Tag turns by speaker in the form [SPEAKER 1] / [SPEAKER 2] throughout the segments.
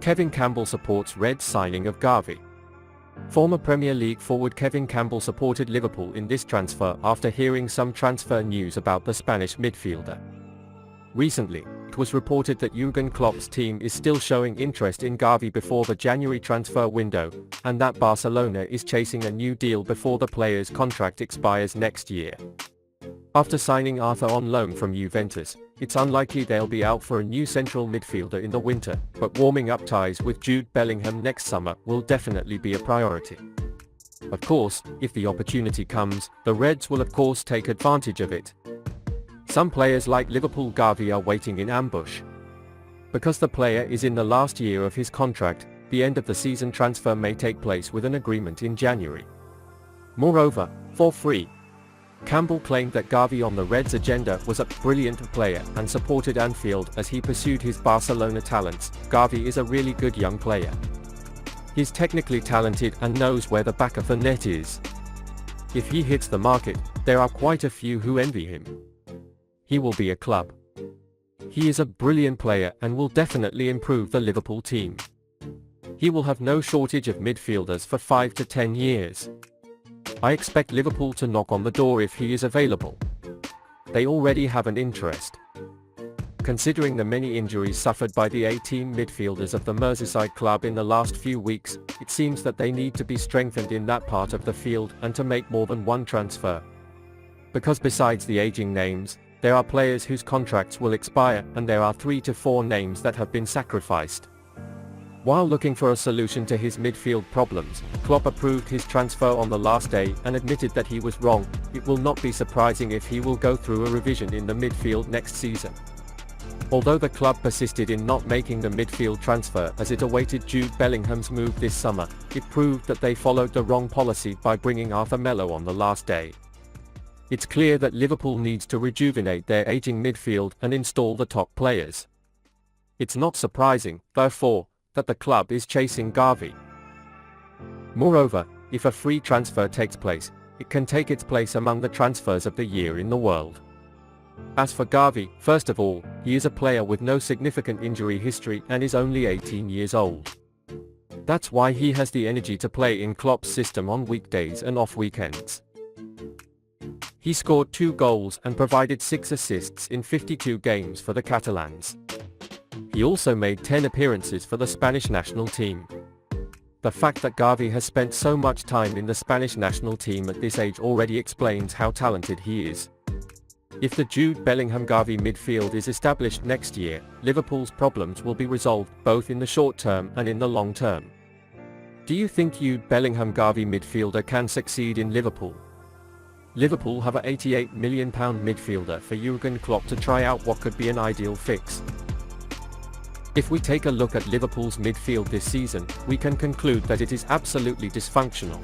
[SPEAKER 1] Kevin Campbell supports Reds signing of GAVI. Former Premier League forward Kevin Campbell supported Liverpool in this transfer after hearing some transfer news about the Spanish midfielder. Recently, it was reported that Jurgen Klopps' team is still showing interest in GAVI before the January transfer window, and that Barcelona is chasing a new deal before the player's contract expires next year. After signing Arthur on loan from Juventus, it's unlikely they'll be out for a new central midfielder in the winter, but warming up ties with Jude Bellingham next summer will definitely be a priority. Of course, if the opportunity comes, the Reds will of course take advantage of it. Some players like Liverpool GAVI are waiting in ambush. Because the player is in the last year of his contract, the end of the season transfer may take place with an agreement in January. Moreover, for free, Campbell claimed that GAVI on the Reds' agenda was a brilliant player and supported Anfield as he pursued his Barcelona talents. GAVI is a really good young player. He's technically talented and knows where the back of the net is. If he hits the market, there are quite a few who envy him. He will be a club. He is a brilliant player and will definitely improve the Liverpool team. He will have no shortage of midfielders for 5 to 10 years. I expect Liverpool to knock on the door if he is available. They already have an interest. Considering the many injuries suffered by the A-team midfielders of the Merseyside club in the last few weeks, it seems that they need to be strengthened in that part of the field and to make more than one transfer. Because besides the aging names, there are players whose contracts will expire, and there are 3 to 4 names that have been sacrificed. While looking for a solution to his midfield problems, Klopp approved his transfer on the last day and admitted that he was wrong. It will not be surprising if he will go through a revision in the midfield next season. Although the club persisted in not making the midfield transfer as it awaited Jude Bellingham's move this summer, it proved that they followed the wrong policy by bringing Arthur Melo on the last day. It's clear that Liverpool needs to rejuvenate their aging midfield and install the top players. It's not surprising, therefore, that the club is chasing GAVI. Moreover, if a free transfer takes place, it can take its place among the transfers of the year in the world. As for GAVI, first of all, he is a player with no significant injury history and is only 18 years old. That's why he has the energy to play in Klopp's system on weekdays and off weekends. He scored 2 goals and provided 6 assists in 52 games for the Catalans. He also made 10 appearances for the Spanish national team. The fact that GAVI has spent so much time in the Spanish national team at this age already explains how talented he is. If the Jude Bellingham GAVI midfield is established next year, Liverpool's problems will be resolved both in the short term and in the long term. Do you think Jude Bellingham GAVI midfielder can succeed in Liverpool? Liverpool have a £88 million midfielder for Jurgen Klopp to try out what could be an ideal fix. If we take a look at Liverpool's midfield this season, we can conclude that it is absolutely dysfunctional.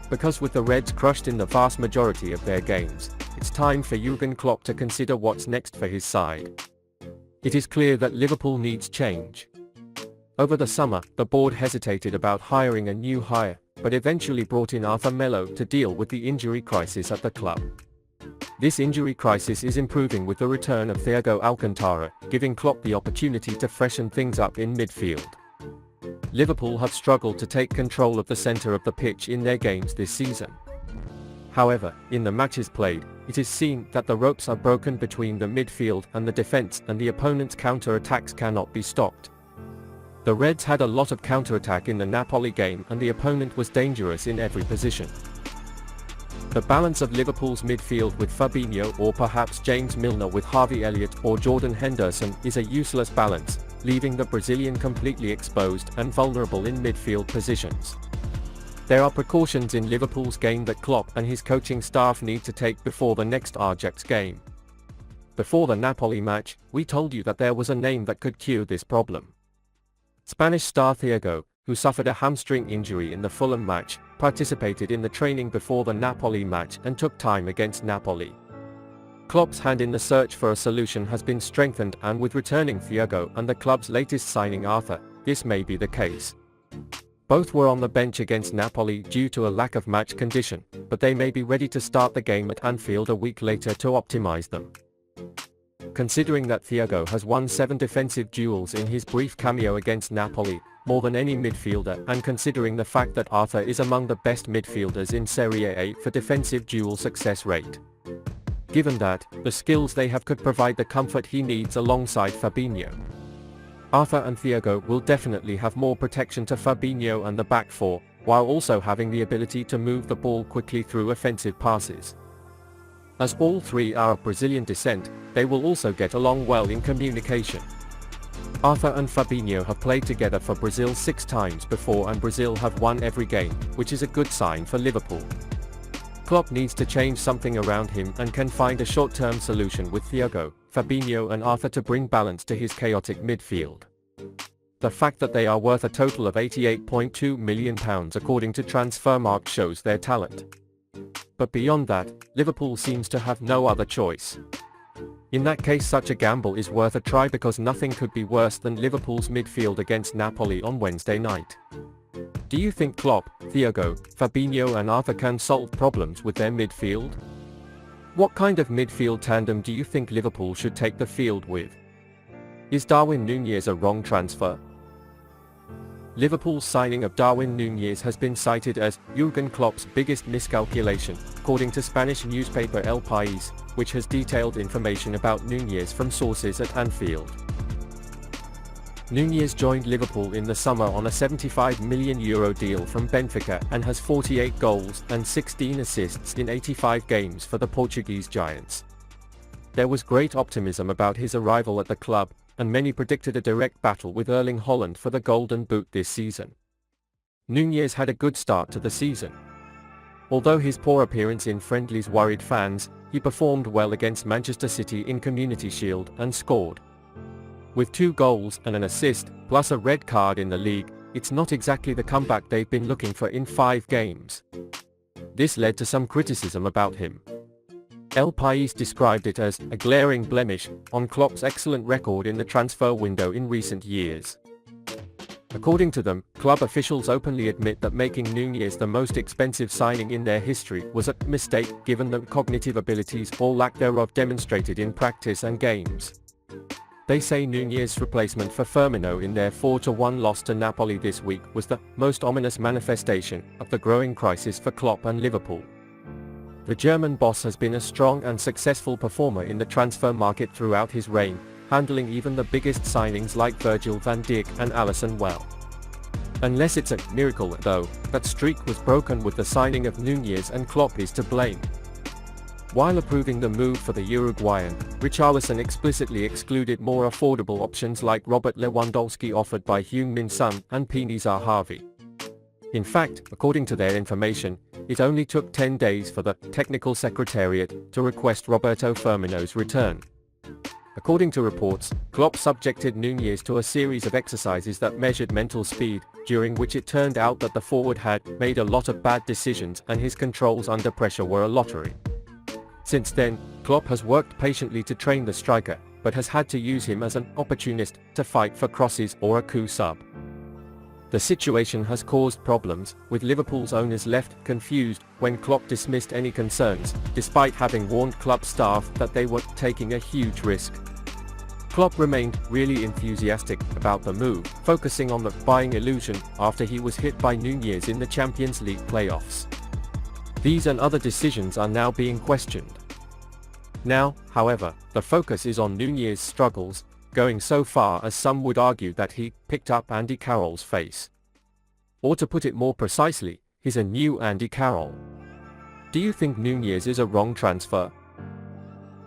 [SPEAKER 1] Because with the Reds crushed in the vast majority of their games, it's time for Jurgen Klopp to consider what's next for his side. It is clear that Liverpool needs change. Over the summer, the board hesitated about hiring a new hire, but eventually brought in Arthur Melo to deal with the injury crisis at the club. This injury crisis is improving with the return of Thiago Alcantara, giving Klopp the opportunity to freshen things up in midfield. Liverpool have struggled to take control of the centre of the pitch in their games this season. However, in the matches played, it is seen that the ropes are broken between the midfield and the defence, and the opponent's counter-attacks cannot be stopped. The Reds had a lot of counter-attack in the Napoli game, and the opponent was dangerous in every position. The balance of Liverpool's midfield with Fabinho or perhaps James Milner with Harvey Elliott or Jordan Henderson is a useless balance, leaving the Brazilian completely exposed and vulnerable in midfield positions. There are precautions in Liverpool's game that Klopp and his coaching staff need to take before the next Ajax game. Before the Napoli match, we told you that there was a name that could cure this problem. Spanish star Thiago, who suffered a hamstring injury in the Fulham match, participated in the training before the Napoli match and took time against Napoli. Klopp's hand in the search for a solution has been strengthened, and with returning Thiago and the club's latest signing Arthur, this may be the case. Both were on the bench against Napoli due to a lack of match condition, but they may be ready to start the game at Anfield a week later to optimize them. considering that Thiago has won 7 defensive duels in his brief cameo against Napoli, more than any midfielder, and considering the fact that Arthur is among the best midfielders in Serie A for defensive duel success rate. Given that, the skills they have could provide the comfort he needs alongside Fabinho. Arthur and Thiago will definitely have more protection to Fabinho and the back four, while also having the ability to move the ball quickly through offensive passes. As all three are of Brazilian descent, they will also get along well in communication. Arthur and Fabinho have played together for Brazil 6 times before, and Brazil have won every game, which is a good sign for Liverpool. Klopp needs to change something around him and can find a short-term solution with Thiago, Fabinho and Arthur to bring balance to his chaotic midfield. The fact that they are worth a total of £88.2 million according to Transfermarkt shows their talent. But beyond that, Liverpool seems to have no other choice. In that case, such a gamble is worth a try, because nothing could be worse than Liverpool's midfield against Napoli on Wednesday night. Do you think Klopp, Thiago, Fabinho and Arthur can solve problems with their midfield? What kind of midfield tandem do you think Liverpool should take the field with? Is Darwin Nunez a wrong transfer? Liverpool's signing of Darwin Nunez has been cited as Jurgen Klopp's biggest miscalculation, according to Spanish newspaper El País, which has detailed information about Nunez from sources at Anfield. Nunez joined Liverpool in the summer on a €75 million deal from Benfica and has 48 goals and 16 assists in 85 games for the Portuguese Giants. There was great optimism about his arrival at the club, and many predicted a direct battle with Erling Haaland for the Golden Boot this season. Nunez had a good start to the season. Although his poor appearance in friendlies worried fans, he performed well against Manchester City in Community Shield and scored. With 2 goals and an assist, plus a red card in the league, it's not exactly the comeback they've been looking for in 5 games. This led to some criticism about him. El País described it as a glaring blemish on Klopp's excellent record in the transfer window in recent years. According to them, club officials openly admit that making Nunez the most expensive signing in their history was a mistake, given the cognitive abilities or lack thereof demonstrated in practice and games. They say Nunez's replacement for Firmino in their 4-1 loss to Napoli this week was the most ominous manifestation of the growing crisis for Klopp and Liverpool. The German boss has been a strong and successful performer in the transfer market throughout his reign, handling even the biggest signings like Virgil van Dijk and Alisson well. Unless it's a miracle, though, that streak was broken with the signing of Nunez, and Klopp is to blame. While approving the move for the Uruguayan, Richarlison explicitly excluded more affordable options like Robert Lewandowski offered by Heung-min Son and Pini Zahavi. In fact, according to their information, it only took 10 days for the technical secretariat to request Roberto Firmino's return. According to reports, Klopp subjected Nunez to a series of exercises that measured mental speed, during which it turned out that the forward had made a lot of bad decisions and his controls under pressure were a lottery. Since then, Klopp has worked patiently to train the striker, but has had to use him as an opportunist to fight for crosses or a coup sub. The situation has caused problems, with Liverpool's owners left confused when Klopp dismissed any concerns, despite having warned club staff that they were taking a huge risk. Klopp remained really enthusiastic about the move, focusing on the buying illusion after he was hit by Nunez in the Champions League playoffs. These and other decisions are now being questioned. Now, however, the focus is on Nunez's struggles, going so far as some would argue that he picked up Andy Carroll's face. Or to put it more precisely, he's a new Andy Carroll. Do you think Nunez is a wrong transfer?